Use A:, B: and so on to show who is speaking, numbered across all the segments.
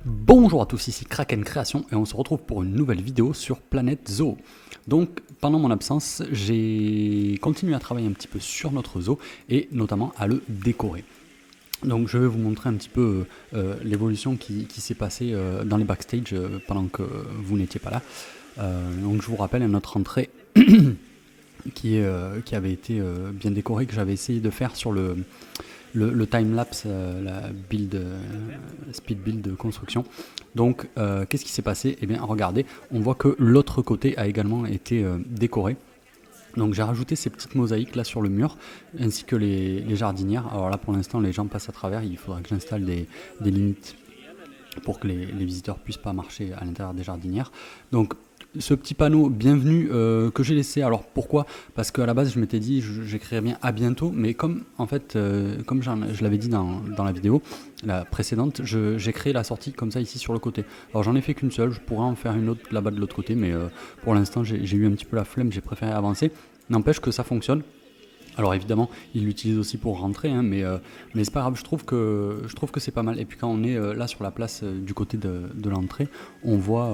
A: Bonjour à tous, ici Kraken Création et on se retrouve pour une nouvelle vidéo sur Planète Zoo. Donc pendant mon absence, j'ai continué à travailler un petit peu sur notre zoo et notamment à le décorer. Donc je vais vous montrer un petit peu l'évolution qui s'est passée dans les backstage pendant que vous n'étiez pas là. Donc je vous rappelle notre entrée qui avait été bien décorée, que j'avais essayé de faire sur le time-lapse, la build, speed build de construction. Donc qu'est-ce qui s'est passé? Eh bien regardez, on voit que l'autre côté a également été décoré. Donc j'ai rajouté ces petites mosaïques là sur le mur, ainsi que les jardinières. Alors là pour l'instant les gens passent à travers, il faudra que j'installe des limites pour que les visiteurs puissent pas marcher à l'intérieur des jardinières. Donc ce petit panneau bienvenue que j'ai laissé, alors pourquoi? Parce qu'à la base je m'étais dit j'écrirais bien à bientôt, mais comme en fait comme je l'avais dit dans la vidéo la précédente, j'ai créé la sortie comme ça ici sur le côté. Alors j'en ai fait qu'une seule, je pourrais en faire une autre là-bas de l'autre côté, mais pour l'instant j'ai eu un petit peu la flemme, j'ai préféré avancer. N'empêche que ça fonctionne. Alors évidemment, il l'utilise aussi pour rentrer, hein, mais c'est pas grave, je trouve que c'est pas mal. Et puis quand on est là sur la place du côté de l'entrée, on voit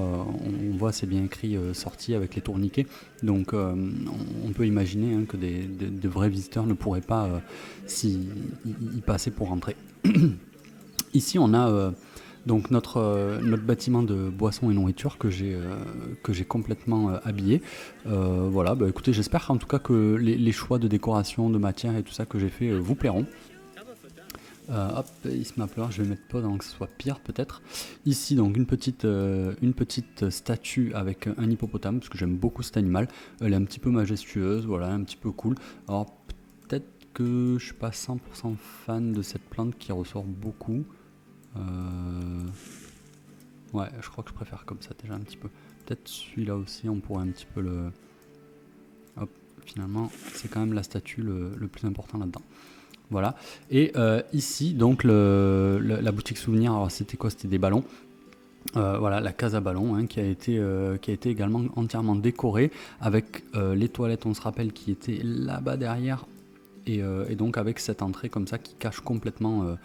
A: c'est bien écrit sortie avec les tourniquets. Donc on peut imaginer que de vrais visiteurs ne pourraient pas y passer pour rentrer. Ici on a donc notre bâtiment de boissons et nourriture que j'ai complètement habillé. Voilà, bah écoutez, j'espère en tout cas que les choix de décoration, de matière et tout ça que j'ai fait vous plairont. Hop, il se met à pleurer, je vais mettre pause avant que ce soit pire peut-être. Ici donc une petite statue avec un hippopotame, parce que j'aime beaucoup cet animal. Elle est un petit peu majestueuse, voilà, un petit peu cool. Alors peut-être que je suis pas 100% fan de cette plante qui ressort beaucoup. Ouais, je crois que je préfère comme ça déjà un petit peu. Peut-être celui-là aussi, on pourrait un petit peu le... Hop, finalement, c'est quand même la statue le plus important là-dedans. Voilà. Et ici, donc, la boutique souvenir, alors c'était quoi? C'était des ballons. Voilà, la case à ballons qui a été également entièrement décorée avec les toilettes, on se rappelle, qui étaient là-bas derrière. Et donc avec cette entrée comme ça qui cache complètement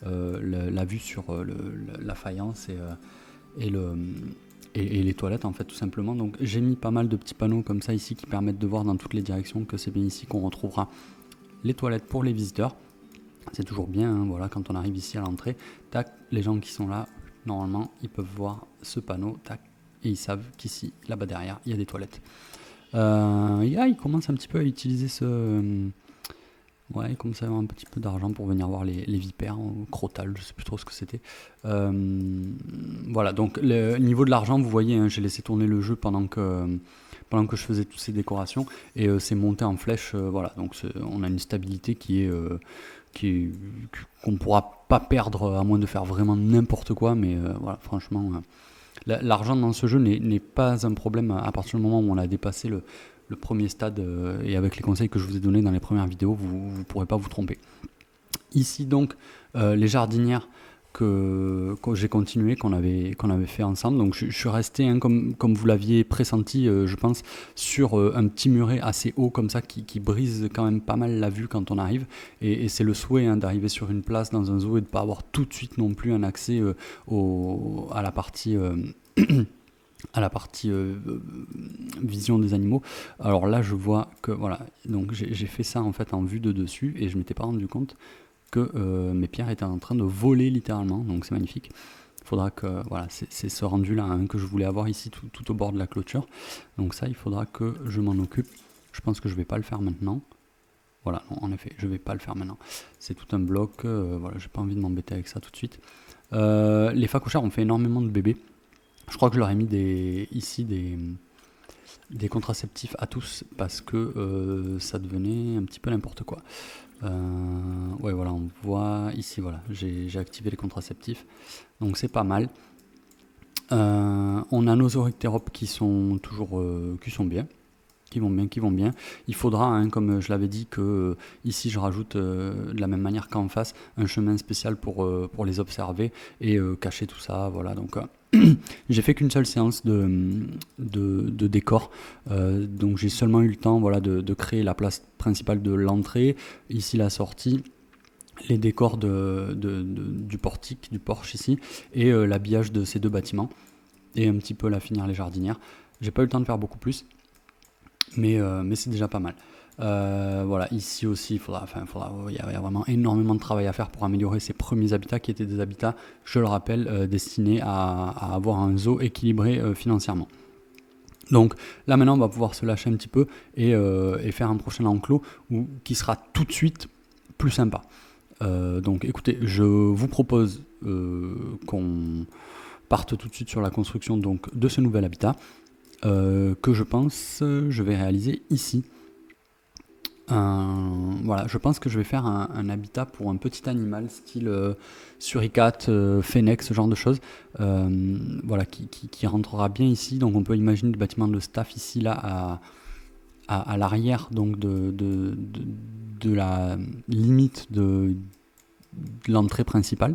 A: la vue sur la faïence et les toilettes en fait tout simplement. Donc j'ai mis pas mal de petits panneaux comme ça ici qui permettent de voir dans toutes les directions que c'est bien ici qu'on retrouvera les toilettes pour les visiteurs. C'est toujours bien, hein, voilà, quand on arrive ici à l'entrée, tac, les gens qui sont là, normalement ils peuvent voir ce panneau, tac, et ils savent qu'ici, là-bas derrière, il y a des toilettes. Ils commencent un petit peu à utiliser ouais, il commence à y avoir un petit peu d'argent pour venir voir les vipères, crotales, je sais plus trop ce que c'était. Voilà, donc le niveau de l'argent, vous voyez, hein, j'ai laissé tourner le jeu pendant que je faisais toutes ces décorations et c'est monté en flèche, voilà, donc on a une stabilité qu'on ne pourra pas perdre à moins de faire vraiment n'importe quoi, mais voilà, franchement, l'argent dans ce jeu n'est pas un problème à partir du moment où on a dépassé le premier stade et avec les conseils que je vous ai donnés dans les premières vidéos, vous ne pourrez pas vous tromper. Ici donc les jardinières que j'ai continué, qu'on avait fait ensemble. Donc je suis resté comme vous l'aviez pressenti, je pense, sur un petit muret assez haut comme ça qui brise quand même pas mal la vue quand on arrive. Et c'est le souhait d'arriver sur une place dans un zoo et de ne pas avoir tout de suite non plus un accès à la partie... vision des animaux. Alors là je vois que voilà, donc j'ai fait ça en fait en vue de dessus et je m'étais pas rendu compte que mes pierres étaient en train de voler littéralement, donc c'est magnifique. Il faudra que, voilà, c'est ce rendu là que je voulais avoir ici tout au bord de la clôture, donc ça il faudra que je m'en occupe. Je pense que je vais pas le faire maintenant. Voilà, non, en effet, je vais pas le faire maintenant. C'est tout un bloc, voilà, j'ai pas envie de m'embêter avec ça tout de suite. Les phacochères ont fait énormément de bébés. Je crois que je leur ai mis ici des contraceptifs à tous parce que ça devenait un petit peu n'importe quoi. Ouais, voilà, on voit ici, voilà, j'ai activé les contraceptifs, donc c'est pas mal. On a nos oryctéropes qui sont toujours qui sont bien. Qui vont bien. Il faudra, comme je l'avais dit, que ici je rajoute de la même manière qu'en face un chemin spécial pour les observer et cacher tout ça. Voilà, donc j'ai fait qu'une seule séance de décor, donc j'ai seulement eu le temps, voilà, de créer la place principale de l'entrée, ici la sortie, les décors du portique, du porche ici, et l'habillage de ces deux bâtiments, et un petit peu là finir les jardinières. J'ai pas eu le temps de faire beaucoup plus, mais c'est déjà pas mal. Voilà, ici aussi, il y a vraiment énormément de travail à faire pour améliorer ces premiers habitats qui étaient des habitats, je le rappelle, destinés à avoir un zoo équilibré financièrement. Donc là maintenant on va pouvoir se lâcher un petit peu et faire un prochain enclos qui sera tout de suite plus sympa. Donc écoutez, je vous propose qu'on parte tout de suite sur la construction donc, de ce nouvel habitat que je pense je vais réaliser ici. Voilà, je pense que je vais faire un habitat pour un petit animal style suricate, fennec, ce genre de choses, voilà, qui rentrera bien ici. Donc on peut imaginer le bâtiment de staff ici là à l'arrière donc de la limite de l'entrée principale.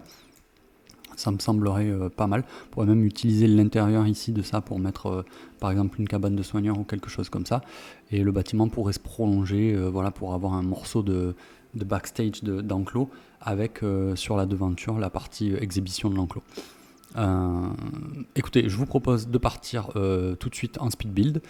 A: Ça me semblerait pas mal. On pourrait même utiliser l'intérieur ici de ça pour mettre par exemple une cabane de soigneurs ou quelque chose comme ça. Et le bâtiment pourrait se prolonger voilà, pour avoir un morceau de backstage d'enclos avec sur la devanture la partie exhibition de l'enclos. Écoutez, je vous propose de partir tout de suite en speed build.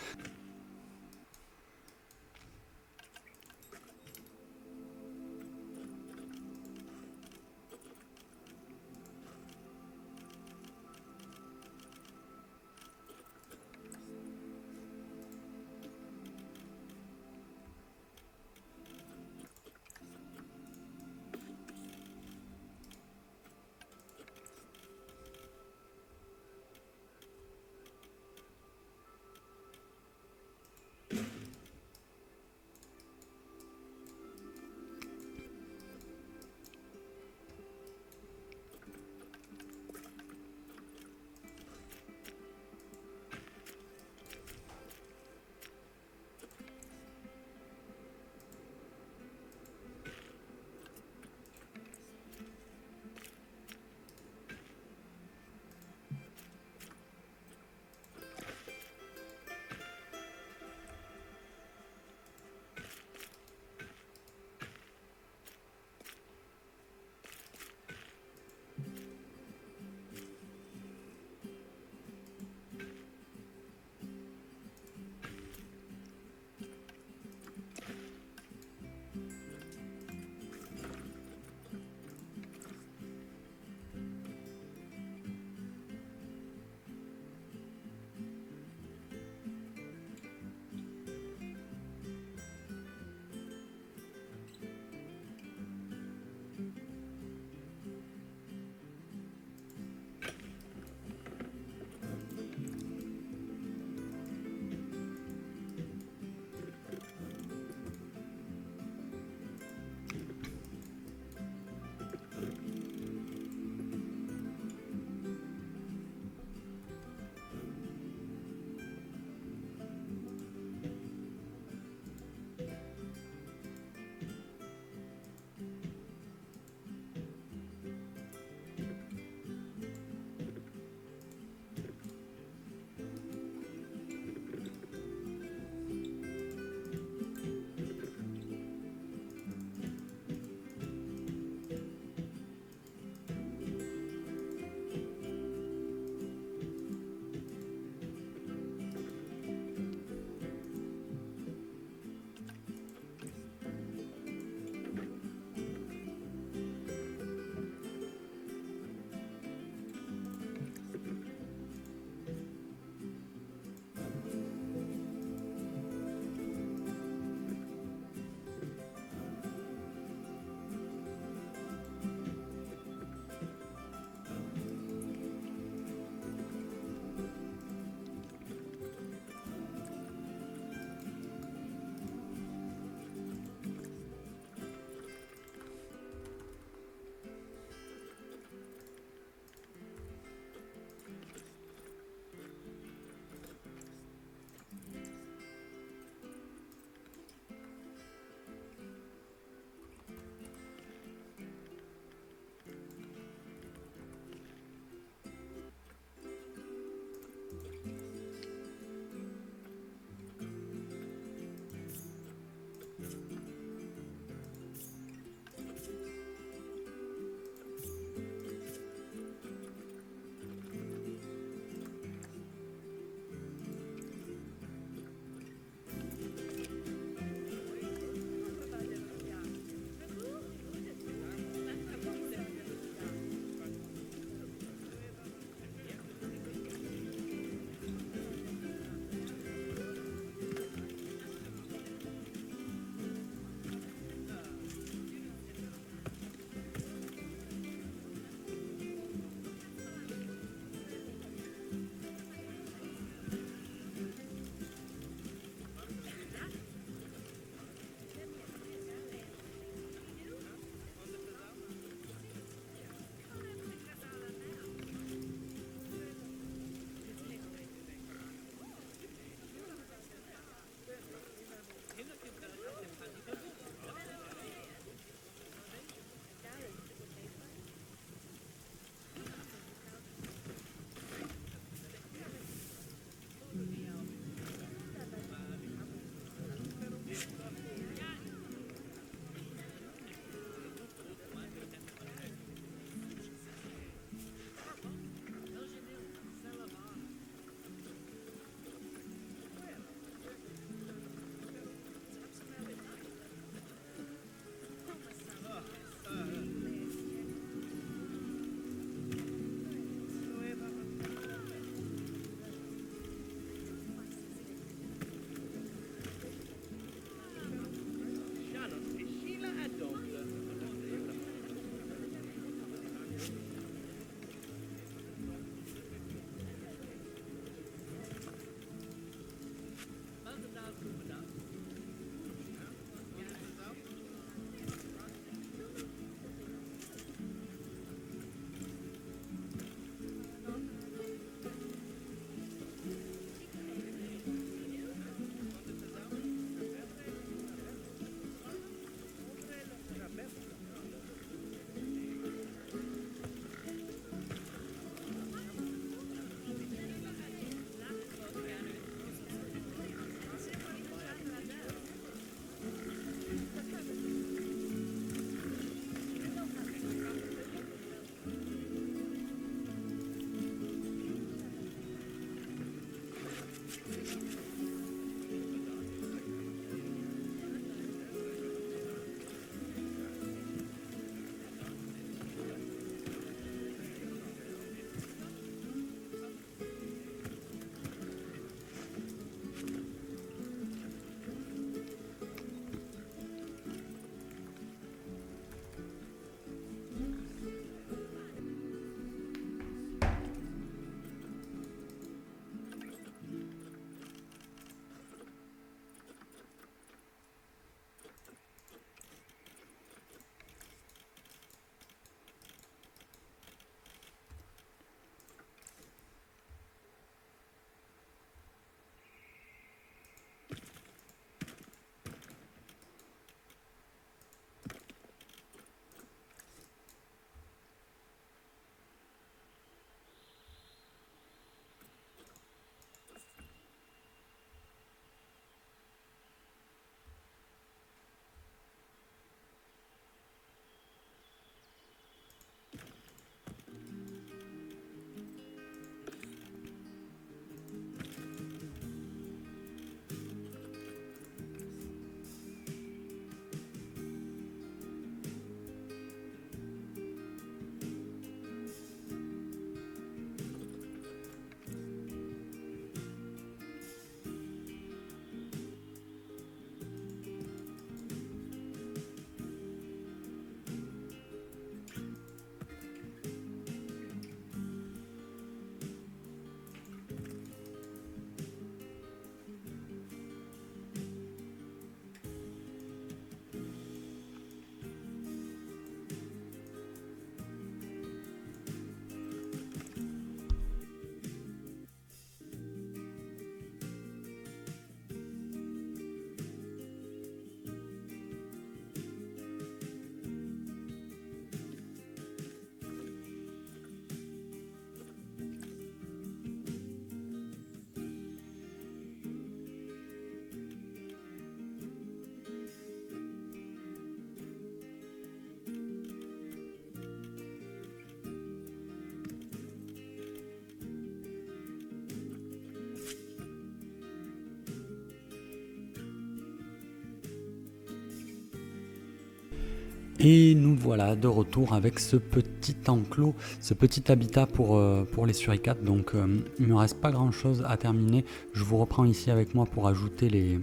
A: Et nous voilà de retour avec ce petit enclos, ce petit habitat pour les suricates. Donc il ne me reste pas grand chose à terminer. Je vous reprends ici avec moi pour ajouter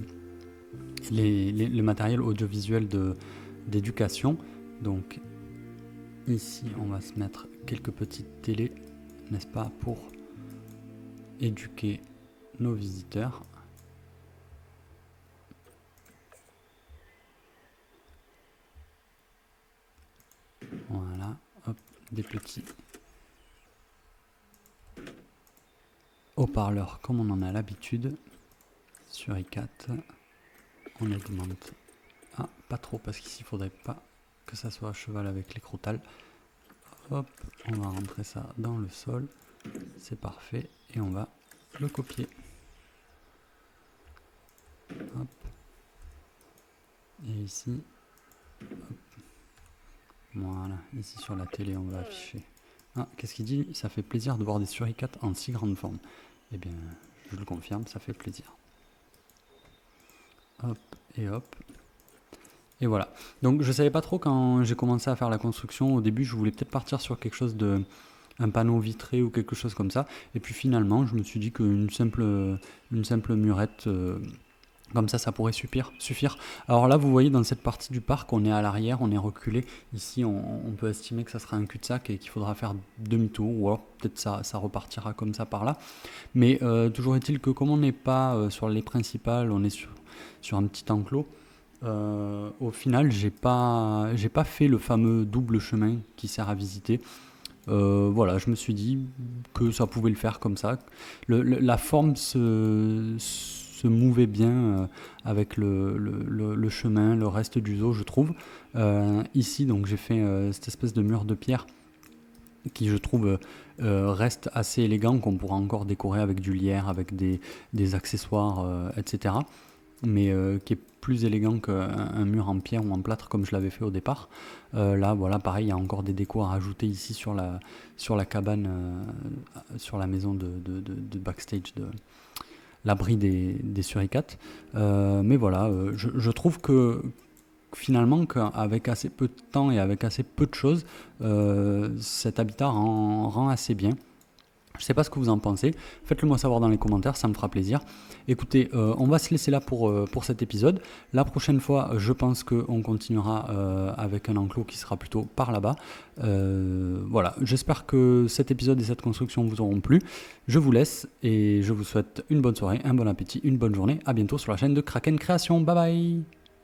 A: le matériel audiovisuel d'éducation. Donc ici on va se mettre quelques petites télés, n'est-ce pas, pour éduquer nos visiteurs. Voilà, hop, des petits haut-parleurs comme on en a l'habitude. Suricate, on augmente. Ah, pas trop parce qu'ici il faudrait pas que ça soit à cheval avec les crotales. Hop, on va rentrer ça dans le sol. C'est parfait et on va le copier. Hop. Et ici, hop. Voilà, ici sur la télé on va afficher. Ah, qu'est-ce qu'il dit? Ça fait plaisir de voir des suricates en si grande forme. Eh bien, je le confirme, ça fait plaisir. Hop, et hop. Et voilà. Donc je savais pas trop quand j'ai commencé à faire la construction. Au début, je voulais peut-être partir sur quelque chose de... un panneau vitré ou quelque chose comme ça. Et puis finalement, je me suis dit qu'une simple murette... comme ça pourrait suffire. Alors là, vous voyez, dans cette partie du parc, on est à l'arrière, on est reculé. Ici, on peut estimer que ça sera un cul-de-sac et qu'il faudra faire demi-tour. Ou alors, peut-être ça repartira comme ça par là. Mais toujours est-il que comme on n'est pas sur les principales, on est sur un petit enclos. Au final, j'ai pas fait le fameux double chemin qui sert à visiter. Voilà, je me suis dit que ça pouvait le faire comme ça. La forme se mouvait bien avec le chemin, le reste du zoo, je trouve. Ici, donc, j'ai fait cette espèce de mur de pierre qui, je trouve, reste assez élégant, qu'on pourra encore décorer avec du lierre, avec des accessoires, etc. Mais qui est plus élégant qu'un mur en pierre ou en plâtre comme je l'avais fait au départ. Là, voilà, pareil, il y a encore des décos à rajouter ici sur la cabane, sur la maison de backstage, de l'abri des suricates. Mais voilà, je trouve que finalement, qu'avec assez peu de temps et avec assez peu de choses, cet habitat rend assez bien. Je ne sais pas ce que vous en pensez, faites-le moi savoir dans les commentaires, ça me fera plaisir. Écoutez, on va se laisser là pour cet épisode. La prochaine fois, je pense qu'on continuera avec un enclos qui sera plutôt par là-bas. Voilà, j'espère que cet épisode et cette construction vous auront plu. Je vous laisse et je vous souhaite une bonne soirée, un bon appétit, une bonne journée. À bientôt sur la chaîne de Kraken Création. Bye bye!